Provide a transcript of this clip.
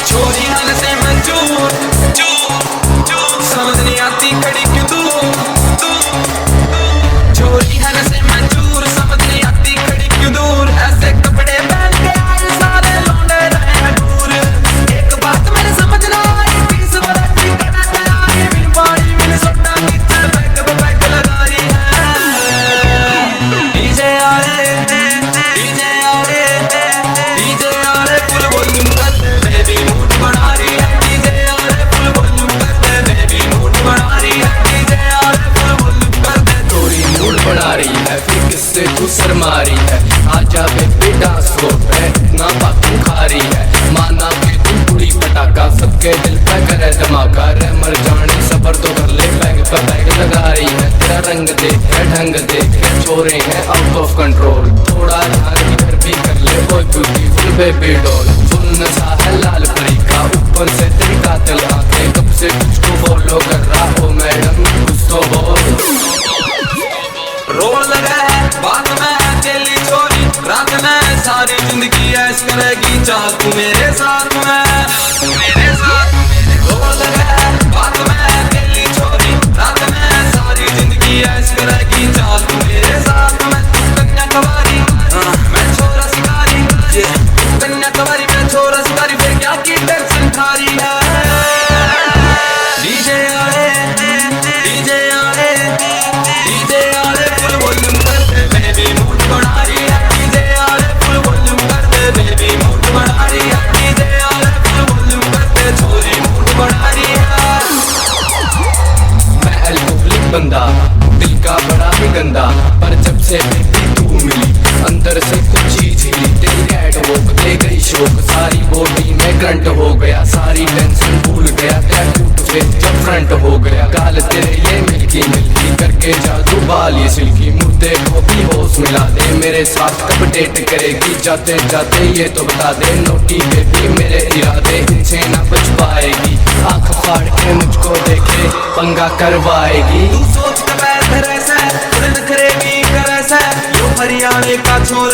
छोरी हाल से मंजूर समझ नहीं आती खड़ी क्यों तू छोरी हाल से मंजूर समझ नहीं आती खड़ी क्यों दूर ऐसे कपड़े पहन के आए सारे लौंडे रहे दूर एक बात मैंने समझ ना आई 20 बरस की कड़क आई बिन पानी बिन सोडा की बैग पे बैग लगा रही है डीजे आए फुल वॉल्यूम करते बेबी मूड बना रही है डीजे आए फुल वॉल्यूम करते बेबी मूड बना रही है डीजे आए फुल वॉल्यूम करते थोड़ी मूड बना रही है फिर किससे तू शर्मा रही है आजा बेबी डांस फ्लोर पे इतना बातू खा रही है माना कि तू पूरी पटाखा सबके दिल पे करे धमाका रे मर जाने सबर तो कर ले बैग पे बैग लगा रही है तेरा रंग देख के ढंग देख के छोरे हैं आउट ऑफ कंट्रोल थोड़ा ध्यान इधर भी कर ले ओए ब्यूटीफुल बेबी डॉल फुल नशा है लाल परी का ऊपर से तेरी कातिल आंखें कब से तुझको फॉलो कर रहा हो मैडम कुछ तो बोल रोल लगा है बात में अकेली छोरी रात में सारी जिंदगी ऐश करेगी चाह तू मेरे साथ रोल लगा है बात में अकेली छोरी रात में सारी जिंदगी ऐश करेगी चाह तू मेरे साथ में कन्याकुमारी मैं छोरा शिकारी कन्याकुमारी मैं छोरा शिकारी फिर क्या की टेंशन खा रही है डीजे आए फुल वॉल्यूम करते बेबी मूड बना रही है डीजे आए फुल वॉल्यूम करते बेबी मूड बना रही है डीजे आए फुल वॉल्यूम करते छोरी मूड बना रही है मैं अल्कोहलिक बंदा दिल का बड़ा ही गंदा पर जब से बेबी तू मिली अंदर से कुछ चीज हिली तेरी कैट वॉक दे गई शोक सारी बॉडी में करंट हो गया सारी टेंशन भूल गया तेरा टूट से जब फ्रंट हो गया गाल तेरे ये मिल्की मिल्की करके जादू बाल ये सिल्की मुर्दे को भी होश मिला दे मेरे साथ कब डेट करेगी जाते जाते ये तो बता दे नोटी बेबी मेरे इरादे इनसे ना बच पाएगी आंख फाड़ के मुझको देखे पंगा करवाएगी तू सोच के बैठ ऐसा नखरे भी कर ऐसा यो हरियाणे का छोरा